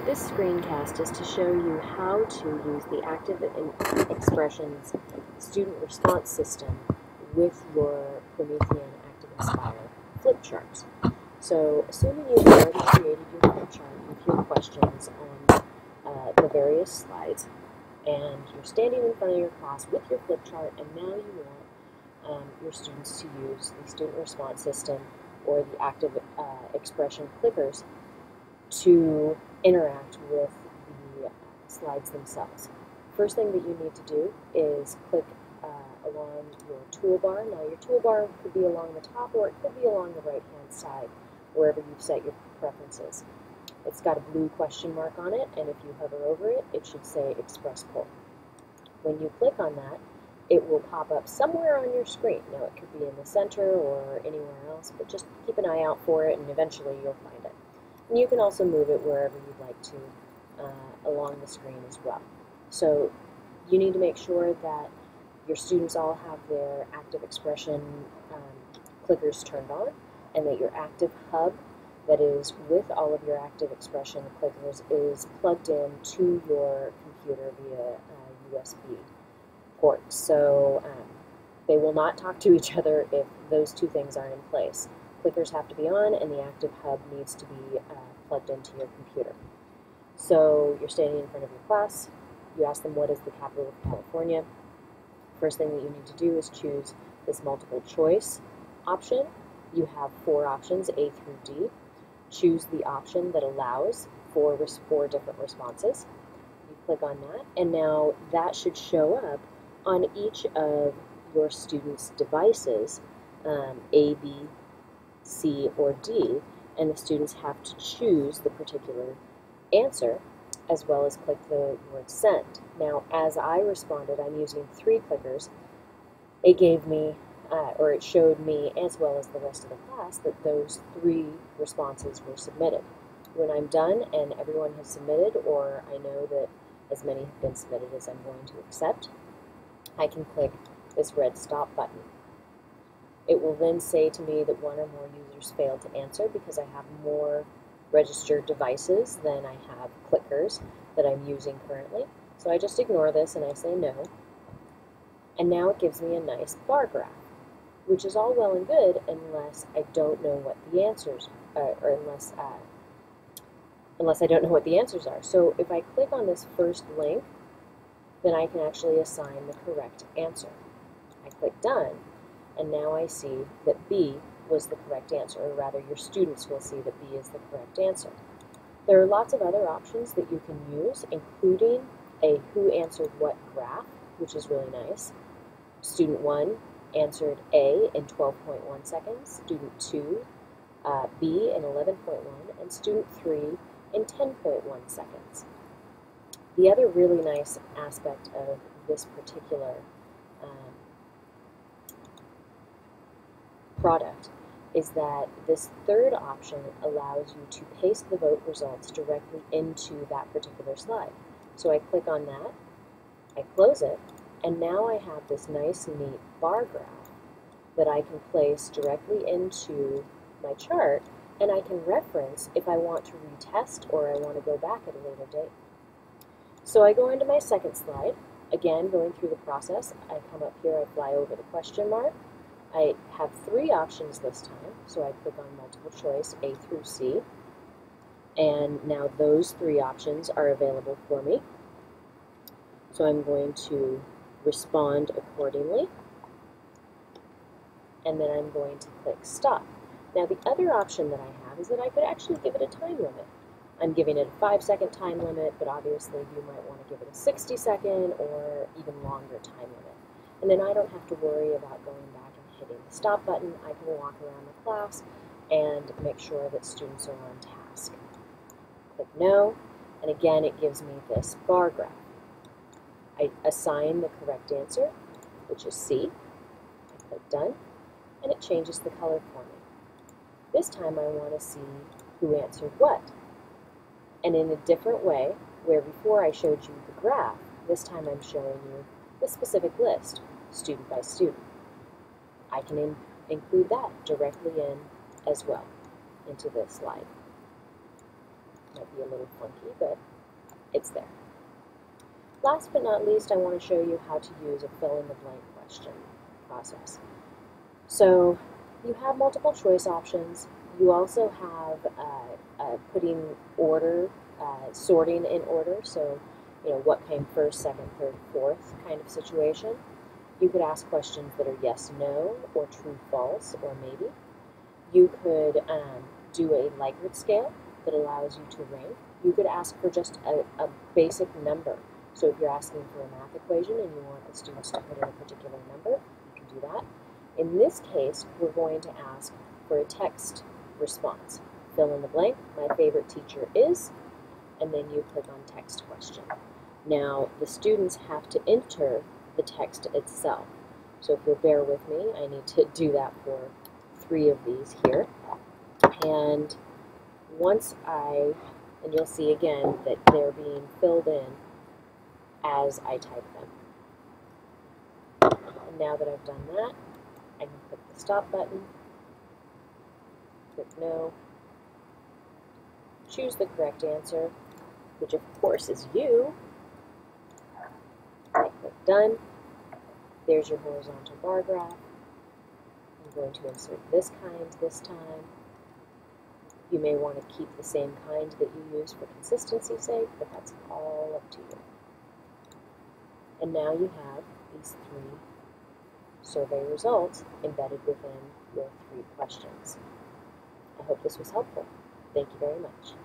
This screencast is to show you how to use the ActivExpressions student response system with your Promethean ActivInspire flip charts. So, assuming you've already created your flip chart with your questions on the various slides, and you're standing in front of your class with your flip chart, and now you want your students to use the student response system or the ActivExpression clickers to interact with the slides themselves. First thing that you need to do is click along your toolbar. Now your toolbar could be along the top or it could be along the right hand side, wherever you've set your preferences. It's got a blue question mark on it, and if you hover over it, it should say Express Poll. When you click on that, it will pop up somewhere on your screen. Now it could be in the center or anywhere else, but just keep an eye out for it and eventually you'll find it. And you can also move it wherever you'd like to along the screen as well. So you need to make sure that your students all have their ActivExpression clickers turned on, and that your Active Hub that is with all of your ActivExpression clickers is plugged in to your computer via USB port. So they will not talk to each other if those two things aren't in place. Clickers have to be on, and the Active Hub needs to be plugged into your computer. So you're standing in front of your class, you ask them what is the capital of California. First thing that you need to do is choose this multiple choice option. You have 4 options, A through D. Choose the option that allows for 4 different responses. You click on that, and now that should show up on each of your students' devices, A, B, C, or D, and the students have to choose the particular answer as well as click the word send. Now, as I responded, I'm using 3 clickers. It gave me, or it showed me, as well as the rest of the class, that those 3 responses were submitted. When I'm done and everyone has submitted, or I know that as many have been submitted as I'm going to accept, I can click this red stop button. It will then say to me that 1 or more users failed to answer because I have more registered devices than I have clickers that I'm using currently. So I just ignore this and I say no. And now it gives me a nice bar graph, which is all well and good unless I don't know what the answers are, or unless I don't know what the answers are. So if I click on this first link, then I can actually assign the correct answer. I click done, and now I see that B was the correct answer, or rather your students will see that B is the correct answer. There are lots of other options that you can use, including a who answered what graph, which is really nice. Student 1 answered A in 12.1 seconds, student 2 B in 11.1, and student 3 in 10.1 seconds. The other really nice aspect of this particular product is that this third option allows you to paste the vote results directly into that particular slide. So I click on that, I close it, and now I have this nice, neat bar graph that I can place directly into my chart, and I can reference if I want to retest or I want to go back at a later date. So I go into my second slide, again going through the process. I come up here, I fly over the question mark. I have 3 options this time, so I click on multiple choice, A through C, and now those 3 options are available for me. So I'm going to respond accordingly, and then I'm going to click stop. Now the other option that I have is that I could actually give it a time limit. I'm giving it a 5-second time limit, but obviously you might want to give it a 60-second or even longer time limit. And then I don't have to worry about going back and hitting the stop button. I can walk around the class and make sure that students are on task. Click no, and again it gives me this bar graph. I assign the correct answer, which is C. I click done, and it changes the color for me. This time I want to see who answered what. And in a different way, where before I showed you the graph, this time I'm showing you the specific list, student by student. I can include that directly in as well into this slide. Might be a little funky, but it's there. Last but not least, I want to show you how to use a fill-in-the-blank question process. So you have multiple choice options. You also have putting order, sorting in order, so what came first, second, third, fourth kind of situation. You could ask questions that are yes, no, or true, false, or maybe. You could do a Likert scale that allows you to rank. You could ask for just a basic number. So if you're asking for a math equation and you want the students to put in a particular number, you can do that. In this case, we're going to ask for a text response. Fill in the blank, my favorite teacher is, and then you click on text question. Now, the students have to enter the text itself. So if you'll bear with me, I need to do that for 3 of these here. And once and you'll see again that they're being filled in as I type them. And now that I've done that, I can click the stop button, click no, choose the correct answer, which of course is you. I click done. There's your horizontal bar graph. I'm going to insert this kind this time. You may want to keep the same kind that you use for consistency's sake, but that's all up to you. And now you have these 3 survey results embedded within your 3 questions. I hope this was helpful. Thank you very much.